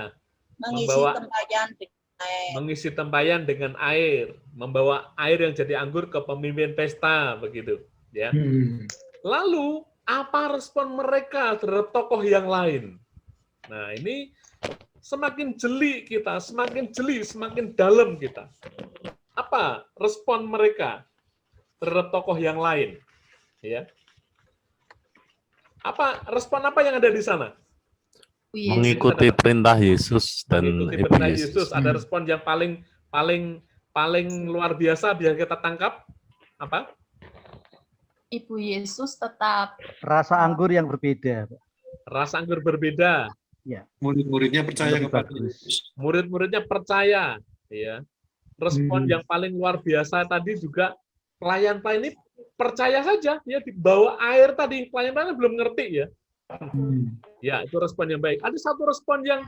Mengisi membawa- tempayan dengan air. mengisi tempayan dengan air, membawa air yang jadi anggur ke pemimpin pesta, begitu. Ya. Lalu apa respon mereka terhadap tokoh yang lain? Nah, ini semakin jeli kita, semakin dalam kita. Apa respon mereka terhadap tokoh yang lain? Ya. Respon apa yang ada di sana? Mengikuti perintah Yesus dan Mengikuti Ibu perintah Yesus. Yesus. Ada respon yang paling luar biasa biar kita tangkap apa? Ibu Yesus tetap Rasa anggur yang berbeda. Pak. Rasa anggur berbeda. Murid-muridnya percaya Lebih kepada bagus. Yesus. Murid-muridnya percaya, ya. Respon yang paling luar biasa tadi juga pelayan-pelayan ini percaya saja, ya, dibawa air tadi. Pelayan-pelayan belum ngerti, ya. Ya, itu respon yang baik. Ada satu respon yang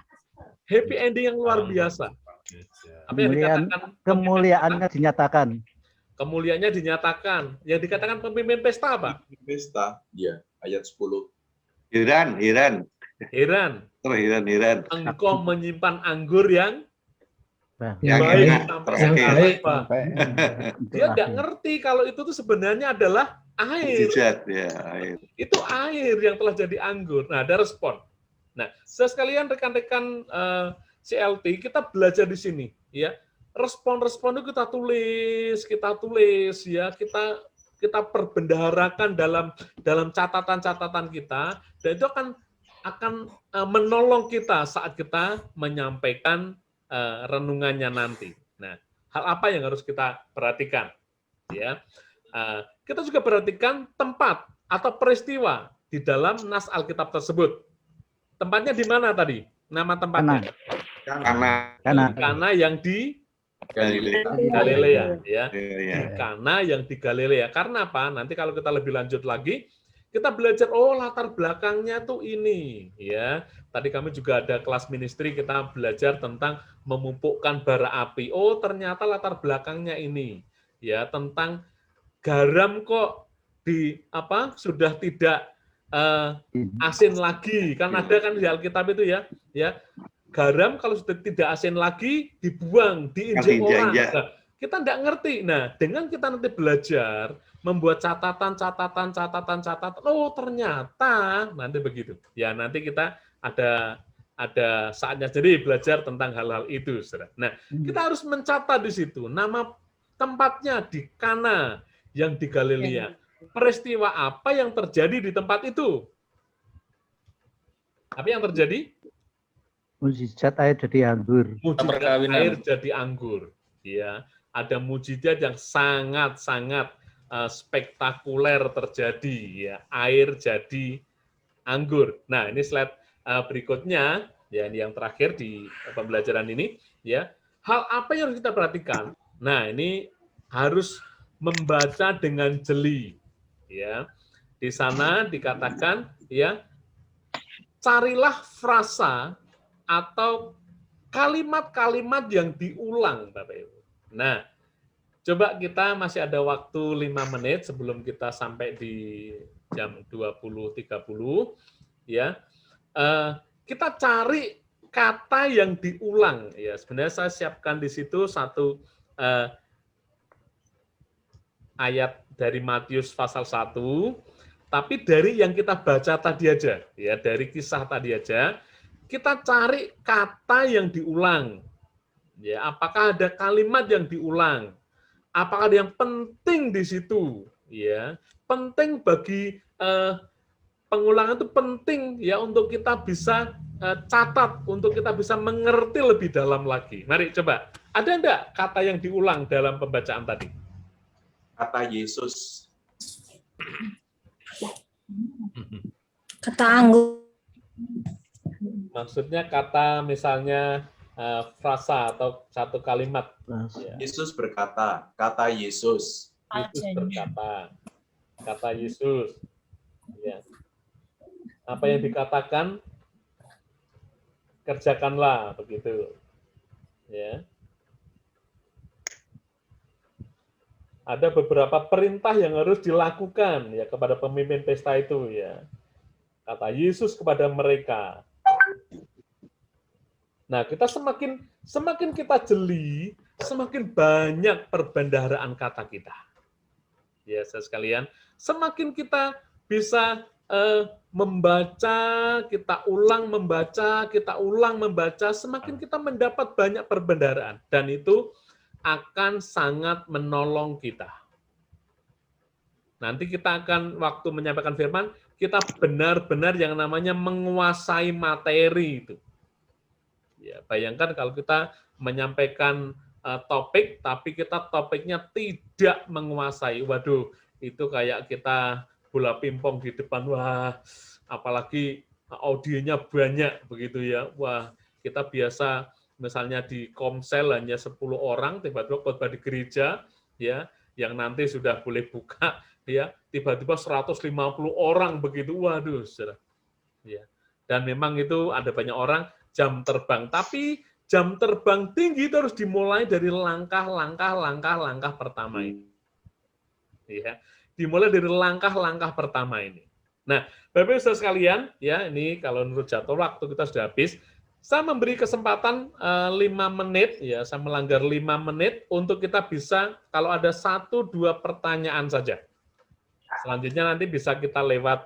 happy ending yang luar biasa. Apa yang dikatakan? Kemuliaannya dinyatakan. Kemuliaannya dinyatakan. Yang dikatakan pemimpin pesta apa? Pesta, ya, ayat 10. heran, Heran. Engkau menyimpan anggur yang yang baik enak, sampai terakhir. apa? Dia nggak ngerti kalau itu tuh sebenarnya adalah air. Mujizat, ya, air. Itu air yang telah jadi anggur. Nah, ada respon. Nah, sekalian rekan-rekan CLT, kita belajar di sini, ya. Respon-respon itu kita tulis, ya. Kita perbendaharakan dalam catatan-catatan kita, dan itu akan menolong kita saat kita menyampaikan renungannya nanti. Nah, hal apa yang harus kita perhatikan? Ya, kita juga perhatikan tempat atau peristiwa di dalam nas Alkitab tersebut. Tempatnya di mana tadi? Nama tempatnya? Kana yang di Galilea, ya. Kana yang di Galilea. Karena apa? Nanti kalau kita lebih lanjut lagi, kita belajar latar belakangnya tuh ini, ya. Tadi kami juga ada kelas ministry, kita belajar tentang memupukkan bara api. Oh, ternyata latar belakangnya ini, ya, tentang garam kok sudah tidak asin lagi. Kan ada kan di Alkitab itu, ya. garam kalau sudah tidak asin lagi dibuang, diinjek orang. Diinjak. Nah, kita tidak ngerti. Nah, dengan kita nanti belajar membuat catatan, oh ternyata nanti begitu. Ya, nanti kita ada saatnya jadi belajar tentang hal-hal itu, saudara. Nah, kita harus mencatat di situ nama tempatnya di Kana yang di Galilea. Peristiwa apa yang terjadi di tempat itu? Apa yang terjadi? Mujizat air jadi anggur. Mujizat air jadi anggur. Ya, ada mujizat yang sangat-sangat spektakuler terjadi. Ya, air jadi anggur. Nah, ini slide berikutnya. Ya, ini yang terakhir di pembelajaran ini. Ya, hal apa yang harus kita perhatikan? Nah, ini harus membaca dengan jeli. Ya, di sana dikatakan, ya, carilah frasa atau kalimat-kalimat yang diulang, Bapak Ibu. Nah, coba kita masih ada waktu 5 menit sebelum kita sampai di jam 20.30, ya. Kita cari kata yang diulang, ya. Sebenarnya saya siapkan di situ satu ayat dari Matius pasal 1, tapi dari yang kita baca tadi aja, ya, dari kisah tadi aja, kita cari kata yang diulang. Ya, apakah ada kalimat yang diulang? Apakah ada yang penting di situ? Ya, penting bagi pengulangan itu penting ya untuk kita bisa catat, untuk kita bisa mengerti lebih dalam lagi. Mari coba, ada enggak kata yang diulang dalam pembacaan tadi? Kata Yesus. Kata anggur. Maksudnya kata misalnya frasa atau satu kalimat. Ya. Yesus berkata, kata Yesus. Yesus berkata, kata Yesus. Ya. Apa yang dikatakan, kerjakanlah, begitu. Ya. Ada beberapa perintah yang harus dilakukan ya kepada pemimpin pesta itu ya. Kata Yesus kepada mereka. Nah, kita semakin kita jeli, semakin banyak perbendaharaan kata kita. Ya, saya sekalian, semakin kita bisa membaca, kita ulang membaca, semakin kita mendapat banyak perbendaharaan dan itu akan sangat menolong kita. Nanti kita akan waktu menyampaikan firman, kita benar-benar yang namanya menguasai materi itu. Ya, bayangkan kalau kita menyampaikan topik, tapi kita topiknya tidak menguasai. Waduh, itu kayak kita bola pingpong di depan. Wah, apalagi audionya banyak begitu ya. Wah, kita biasa misalnya di Komsel hanya 10 orang, tiba-tiba khotbah di gereja, ya, yang nanti sudah boleh buka, ya, tiba-tiba 150 orang begitu, waduh, saudara. Ya. Dan memang itu ada banyak orang jam terbang, tapi jam terbang tinggi itu harus dimulai dari langkah pertama ini. Ya, dimulai dari langkah pertama ini. Nah, Bapak Ibu Saudara sekalian, ya, ini kalau menurut jadwal waktu kita sudah habis. Saya memberi kesempatan 5 menit, ya, saya melanggar 5 menit untuk kita bisa, kalau ada 1-2 pertanyaan saja. Selanjutnya nanti bisa kita lewat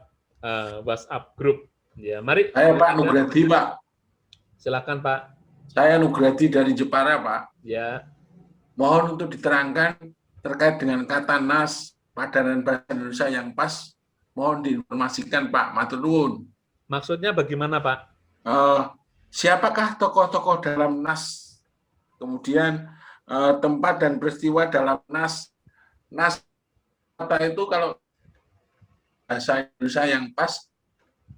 WhatsApp grup. Ya, mari. Saya Pak Nugradi, Pak. Silakan Pak. Saya Nugradi dari Jepara, Pak. Ya. Mohon untuk diterangkan terkait dengan kata nas, padanan bahasa Indonesia yang pas. Mohon diinformasikan, Pak. Matur nuwun. Maksudnya bagaimana, Pak? Siapakah tokoh-tokoh dalam nas? Kemudian tempat dan peristiwa dalam nas. Nas kata itu kalau bahasa Indonesia yang pas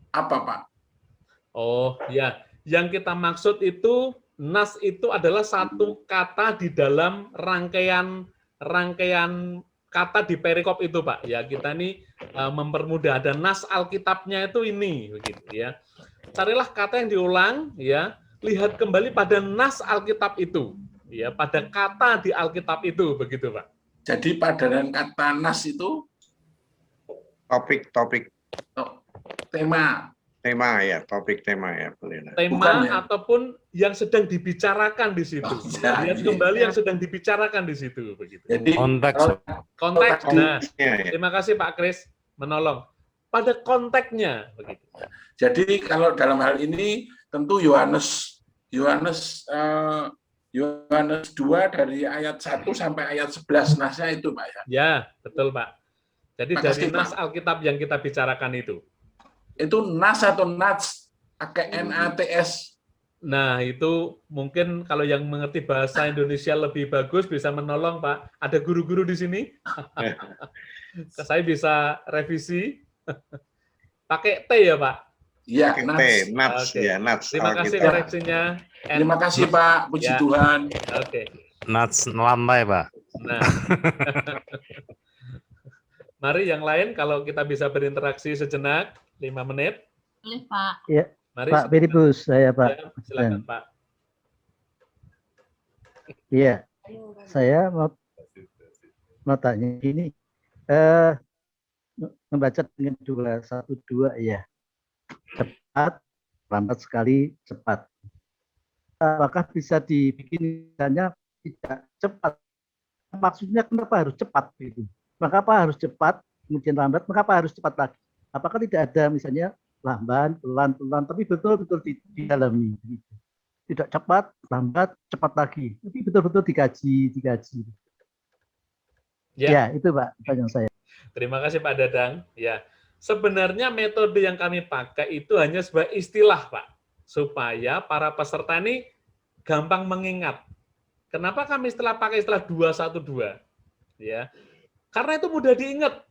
apa, Pak? Oh ya, yang kita maksud itu nas itu adalah satu kata di dalam rangkaian kata di perikop itu, Pak. Ya, kita ini mempermudah, ada nas Alkitabnya itu ini begitu ya. Carilah kata yang diulang, ya. Lihat kembali pada nas Alkitab itu, ya, pada kata di Alkitab itu, begitu, Pak. Jadi padanan kata nas itu Topik. tema. Tema ya, topik tema ya, boleh. Nah. Tema Bukan, ya? ataupun yang sedang dibicarakan di situ. Oh, ya, Lihat ini. kembali yang sedang dibicarakan di situ begitu. Jadi Konteks. kalau Konteks. tadi- Nah, Ya, ya. terima kasih Pak Kris menolong. Pada konteksnya begitu. Jadi kalau dalam hal ini tentu Yohanes 2 dari ayat 1 sampai ayat 11 nasnya itu Pak ya. Ya, betul Pak. Jadi Terima dari kasih, nas Pak. Alkitab yang kita bicarakan itu. Itu nas atau nats pakai NATS. Nah, itu mungkin kalau yang mengerti bahasa Indonesia lebih bagus bisa menolong, Pak. Ada guru-guru di sini. Saya bisa revisi. Pakai T ya, Pak? Ya, Pakai T, nats. nats Oke. ya, nats. Terima kasih Alkitab. koreksinya. Terima kasih Pak, puji Ya. Tuhan. Oke. Nats lantai, Pak. Nah. Mari yang lain kalau kita bisa berinteraksi sejenak, 5 menit. Boleh, Pak. Mari. Pak Filipus, saya Pak. Ya, silakan, Pak. Iya, saya mau tanya ini, membaca dengan 212 ya, cepat, lambat sekali, cepat. Apakah bisa dibikin misalnya tidak cepat? Maksudnya kenapa harus cepat gitu? Mengapa harus cepat, kemudian lambat, mengapa harus cepat lagi? Apakah tidak ada misalnya lamban, pelan-pelan, tapi betul-betul didalami. Gitu. Tidak cepat, lambat, cepat lagi. Tapi betul-betul dikaji. Ya. Ya, itu Pak, pertanyaan saya. Terima kasih Pak Dadang. Ya, sebenarnya metode yang kami pakai itu hanya sebagai istilah, Pak, supaya para peserta ini gampang mengingat. Kenapa kami pakai istilah 212? Ya, karena itu mudah diingat.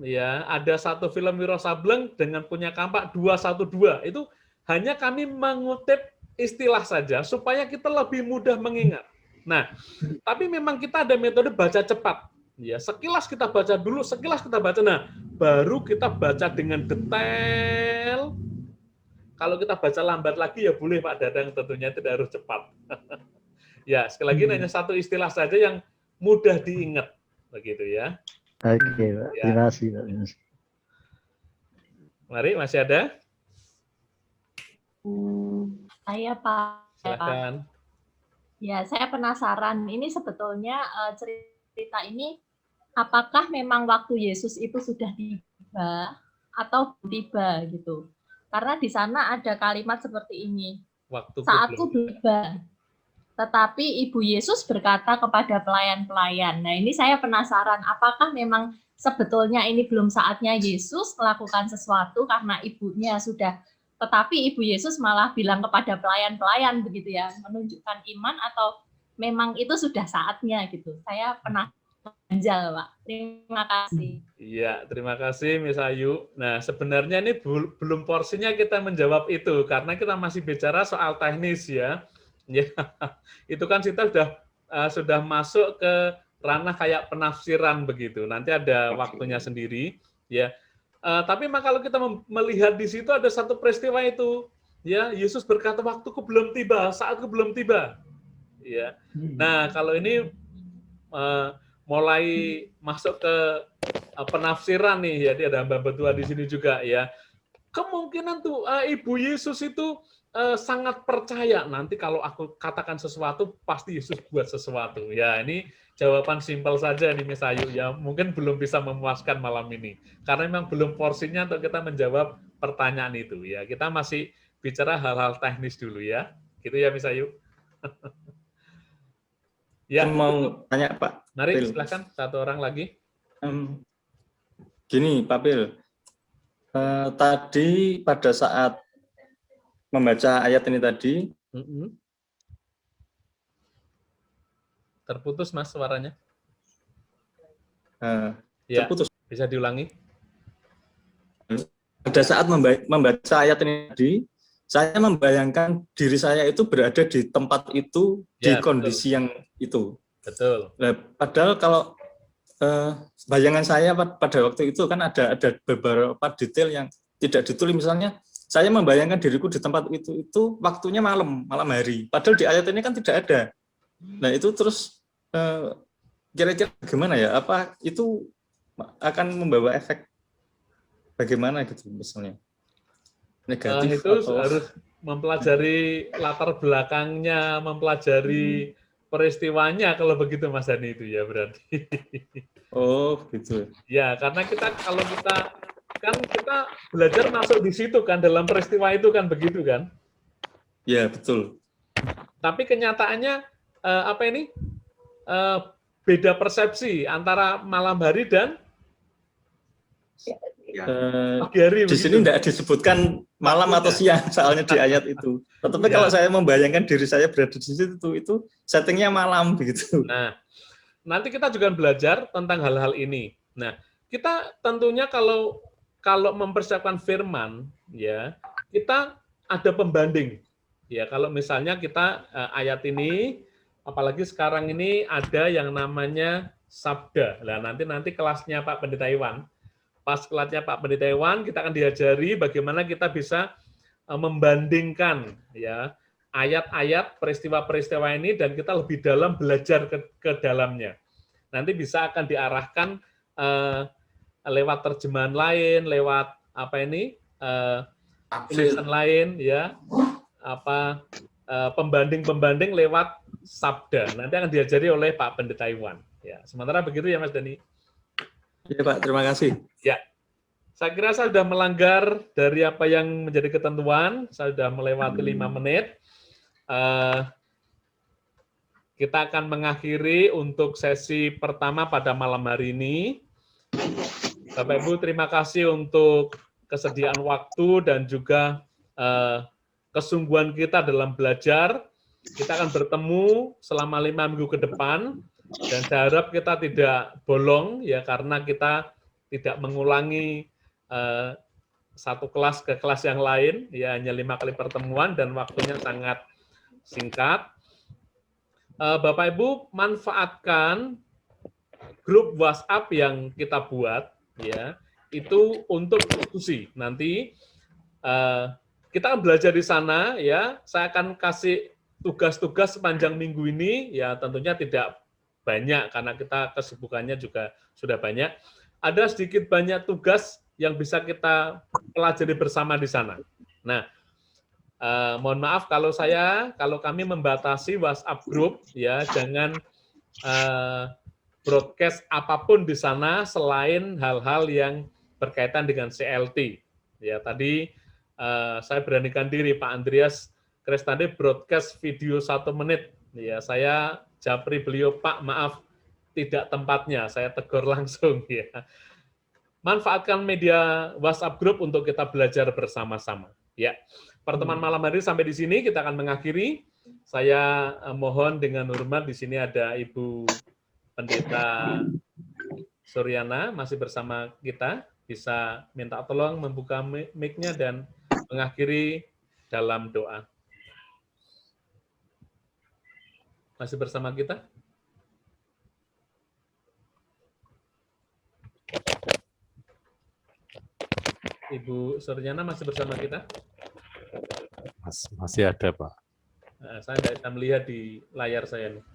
Ya, ada satu film Wiro Sableng dengan punya kampak 212. Itu hanya kami mengutip istilah saja supaya kita lebih mudah mengingat. Nah, tapi memang kita ada metode baca cepat. Ya, sekilas kita baca dulu, sekilas kita baca. Nah, baru kita baca dengan detail. Kalau kita baca lambat lagi ya boleh Pak Dadang, tentunya tidak harus cepat. Ya, sekali lagi hanya satu istilah saja yang mudah diingat, begitu ya. Oke, Pak. Ya. Terima kasih, Pak. Mari, masih ada? Saya, Pak. Silakan. Ya, saya penasaran. Ini sebetulnya cerita ini, apakah memang waktu Yesus itu sudah tiba atau belum tiba gitu? Karena di sana ada kalimat seperti ini. Waktu Saatku tiba. Tetapi Ibu Yesus berkata kepada pelayan-pelayan. Nah, ini saya penasaran, apakah memang sebetulnya ini belum saatnya Yesus melakukan sesuatu karena ibunya sudah, tetapi Ibu Yesus malah bilang kepada pelayan-pelayan begitu ya, menunjukkan iman atau memang itu sudah saatnya gitu. Saya penasaran, Pak. Terima kasih. Iya, terima kasih Miss Ayu. Nah, sebenarnya ini belum porsinya kita menjawab itu, karena kita masih bicara soal teknis ya. Ya, itu kan kita sudah masuk ke ranah kayak penafsiran begitu. Nanti ada waktunya sendiri, ya. Tapi memang kalau kita melihat di situ ada satu peristiwa itu, ya, Yesus berkata waktuku belum tiba, saatku belum tiba. Ya. Nah, kalau ini mulai masuk ke penafsiran nih, ya, ada Mbak Betua di sini juga ya. Kemungkinan tuh Ibu Yesus itu sangat percaya nanti kalau aku katakan sesuatu pasti Yesus buat sesuatu. Ya, ini jawaban simpel saja nih Miss Ayu ya. Mungkin belum bisa memuaskan malam ini karena memang belum porsinya untuk kita menjawab pertanyaan itu ya. Kita masih bicara hal-hal teknis dulu ya. Gitu ya Miss Ayu. Ya, mau tanya Pak. mari Pil. silakan satu orang lagi. Gini Pak Pil, tadi pada saat membaca ayat ini tadi, Terputus Mas suaranya. Ya, terputus. bisa diulangi. Pada saat membaca ayat ini tadi, saya membayangkan diri saya itu berada di tempat itu, di Ya, kondisi yang itu. Betul. Nah, padahal kalau bayangan saya pada waktu itu kan ada beberapa detail yang tidak ditulis, misalnya saya membayangkan diriku di tempat itu waktunya malam hari. Padahal di ayat ini kan tidak ada. Nah itu terus kira-kira gimana ya? Apa itu akan membawa efek bagaimana gitu misalnya? Negatif itu atau harus mempelajari latar belakangnya, mempelajari peristiwanya kalau begitu Mas Dani itu ya berarti. oh gitu. Ya, karena kalau kita belajar masuk di situ kan, dalam peristiwa itu kan begitu kan. Ya betul. Tapi kenyataannya beda persepsi antara malam hari dan pagi hari. Di sini tidak disebutkan malam atau siang soalnya di ayat itu. Tetapi kalau saya membayangkan diri saya berada di situ, itu settingnya malam begitu. Nah, nanti kita juga belajar tentang hal-hal ini. Nah, kita tentunya kalau mempersiapkan firman, ya kita ada pembanding. Ya, kalau misalnya kita ayat ini, apalagi sekarang ini ada yang namanya sabda. Nah, nanti kelasnya Pak Pendeta Iwan. Pas kelasnya Pak Pendeta Iwan, kita akan diajari bagaimana kita bisa membandingkan ya ayat-ayat peristiwa-peristiwa ini dan kita lebih dalam belajar ke dalamnya. Nanti bisa akan diarahkan lewat terjemahan lain, lewat tulisan lain ya. Pembanding-pembanding lewat sabda. Nanti akan diajari oleh Pak Pendeta Iwan. Ya, sementara begitu ya Mas Dani. Ya Pak, terima kasih. Ya, saya kira saya sudah melanggar dari apa yang menjadi ketentuan. Saya sudah melewati 5 menit. Kita akan mengakhiri untuk sesi pertama pada malam hari ini. Bapak Ibu, terima kasih untuk kesediaan waktu dan juga kesungguhan kita dalam belajar. Kita akan bertemu selama 5 minggu ke depan, dan saya harap kita tidak bolong ya, karena kita tidak mengulangi satu kelas ke kelas yang lain, ya hanya 5 kali pertemuan dan waktunya sangat singkat. Bapak Ibu manfaatkan grup WhatsApp yang kita buat, ya itu untuk diskusi. Nanti kita akan belajar di sana, ya. Saya akan kasih tugas-tugas sepanjang minggu ini, ya tentunya tidak banyak karena kita kesibukannya juga sudah banyak. Ada sedikit banyak tugas yang bisa kita pelajari bersama di sana. Nah, mohon maaf kalau kami membatasi WhatsApp group, ya jangan broadcast apapun di sana selain hal-hal yang berkaitan dengan CLT. Ya tadi saya beranikan diri Pak Andreas Krestande broadcast video 1 menit. Ya saya japri beliau, Pak maaf tidak tempatnya, saya tegur langsung ya. Manfaatkan media WhatsApp group untuk kita belajar bersama-sama. Ya, pertemuan malam hari sampai di sini kita akan mengakhiri. Saya mohon dengan hormat di sini ada Ibu Pendeta Suryana masih bersama kita, bisa minta tolong membuka mic-nya dan mengakhiri dalam doa. Masih bersama kita? Ibu Suryana masih bersama kita? Masih ada, Pak. Nah, saya tidak bisa melihat di layar saya nih.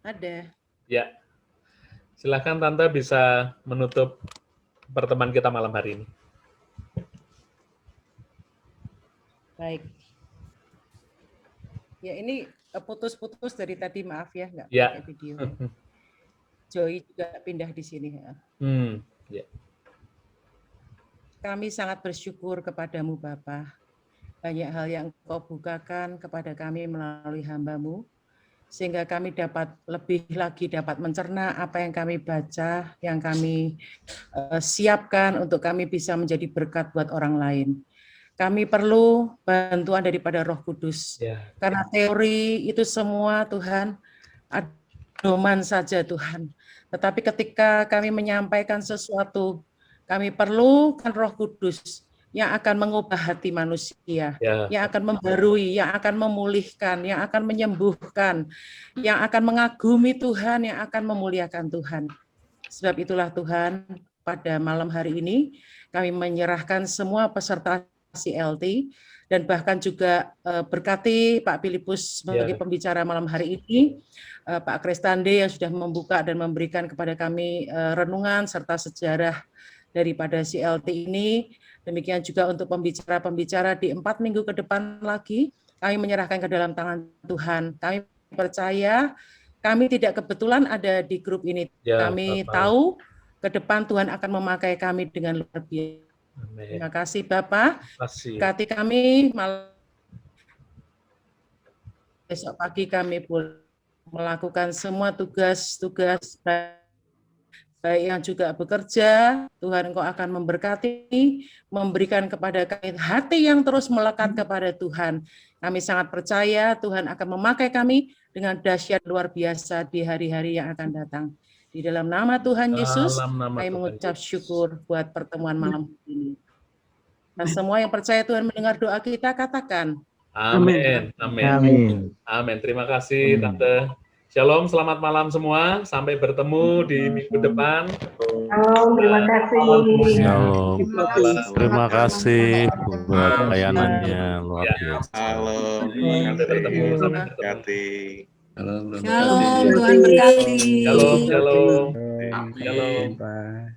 Ada. Ya. Silakan Tante bisa menutup pertemuan kita malam hari ini. Baik. Ya ini putus-putus dari tadi, maaf ya, nggak Ya. pakai video. Joy juga pindah di sini. Ya. Kami sangat bersyukur kepadamu Bapa. Banyak hal yang Kau bukakan kepada kami melalui hamba-Mu, sehingga kami lebih lagi dapat mencerna apa yang kami baca, yang kami siapkan untuk kami bisa menjadi berkat buat orang lain. Kami perlu bantuan daripada Roh Kudus. Karena teori itu semua Tuhan, doman saja Tuhan. Tetapi ketika kami menyampaikan sesuatu, kami perlukan Roh Kudus yang akan mengubah hati manusia, yang akan membarui, yang akan memulihkan, yang akan menyembuhkan, yang akan mengagumi Tuhan, yang akan memuliakan Tuhan. Sebab itulah Tuhan, pada malam hari ini kami menyerahkan semua peserta CLT dan bahkan juga berkati Pak Filipus sebagai pembicara malam hari ini, Pak Kristande yang sudah membuka dan memberikan kepada kami renungan serta sejarah daripada CLT ini. Demikian juga untuk pembicara-pembicara di 4 minggu ke depan lagi, kami menyerahkan ke dalam tangan Tuhan. Kami percaya, kami tidak kebetulan ada di grup ini. Kami tahu ke depan Tuhan akan memakai kami dengan luar biasa. Amin. Terima kasih Bapak. Berkati kami malam besok pagi kami boleh melakukan semua tugas-tugas baik yang juga bekerja. Tuhan Engkau akan memberkati, memberikan kepada kami hati yang terus melekat kepada Tuhan. Kami sangat percaya Tuhan akan memakai kami dengan dahsyat luar biasa di hari-hari yang akan datang. Di dalam nama Tuhan Yesus, kami mengucap syukur buat pertemuan malam ini. Dan semua yang percaya Tuhan mendengar doa kita, katakan. Amin. Amin. Amin. Amin. Terima kasih, Tante. Shalom, selamat malam semua. Sampai bertemu di minggu depan. Terima kasih. Shalom. Terima kasih buat layanannya luar biasa. Halo. Sampai bertemu. Sampai bertemu. Shalom, Tuhan berkati. Shalom, shalom. Amin. Shalom. Bye.